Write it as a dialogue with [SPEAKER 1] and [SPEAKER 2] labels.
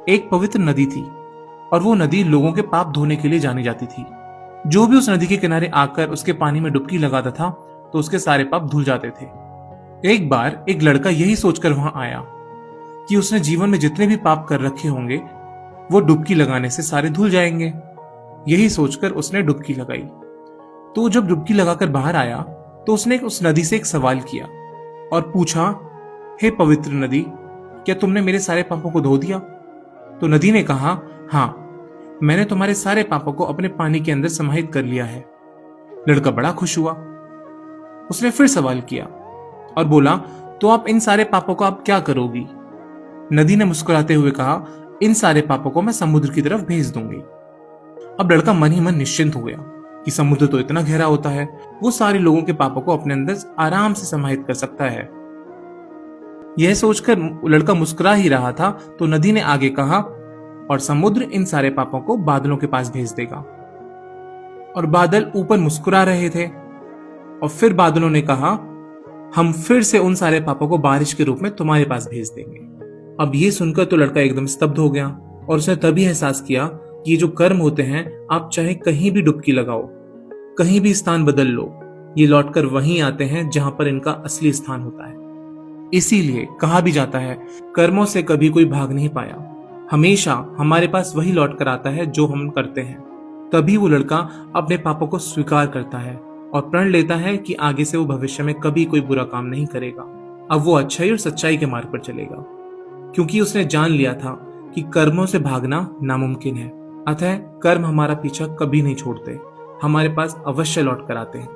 [SPEAKER 1] एक पवित्र नदी थी और वो नदी लोगों के पाप धोने के लिए जानी जाती थी। जो भी उस नदी के किनारे आकर उसके पानी में डुबकी लगाता था तो उसके सारे पाप धुल जाते थे। एक बार एक लड़का यही सोचकर वहां आया कि उसने जीवन में जितने भी पाप कर रखे होंगे वो डुबकी लगाने से सारे धुल जाएंगे। यही सोचकर उसने डुबकी लगाई। तो जब डुबकी लगाकर बाहर आया तो उसने उस नदी से एक सवाल किया और पूछा, हे पवित्र नदी, क्या तुमने मेरे सारे पापों को धो दिया? तो नदी ने कहा, हाँ, मैंने तुम्हारे सारे पापों को अपने पानी के अंदर समाहित कर लिया है। लड़का बड़ा खुश हुआ। उसने फिर सवाल किया और बोला, तो आप इन सारे पापों को आप क्या करोगी? नदी ने मुस्कुराते हुए कहा, इन सारे पापों को मैं समुद्र की तरफ भेज दूंगी। अब लड़का मन ही मन निश्चिंत हो गया कि समुद्र तो इतना गहरा होता है, वो सारे लोगों के पापों को अपने अंदर आराम से समाहित कर सकता है। यह सोचकर लड़का मुस्कुरा ही रहा था तो नदी ने आगे कहा, और समुद्र इन सारे पापों को बादलों के पास भेज देगा। और बादल ऊपर मुस्कुरा रहे थे और फिर बादलों ने कहा, हम फिर से उन सारे पापों को बारिश के रूप में तुम्हारे पास भेज देंगे। अब ये सुनकर तो लड़का एकदम स्तब्ध हो गया और उसने तभी एहसास किया कि ये जो कर्म होते हैं, आप चाहे कहीं भी डुबकी लगाओ, कहीं भी स्थान बदल लो, ये लौटकर वहीं आते हैं जहां पर इनका असली स्थान होता है। इसीलिए कहा भी जाता है, कर्मों से कभी कोई भाग नहीं पाया, हमेशा हमारे पास वही लौट कर आता है जो हम करते हैं। तभी वो लड़का अपने पापों को स्वीकार करता है और प्रण लेता है कि आगे से वो भविष्य में कभी कोई बुरा काम नहीं करेगा। अब वो अच्छाई और सच्चाई के मार्ग पर चलेगा, क्योंकि उसने जान लिया था कि कर्मों से भागना नामुमकिन है। अतः कर्म हमारा पीछा कभी नहीं छोड़ते, हमारे पास अवश्य लौट कर आते हैं।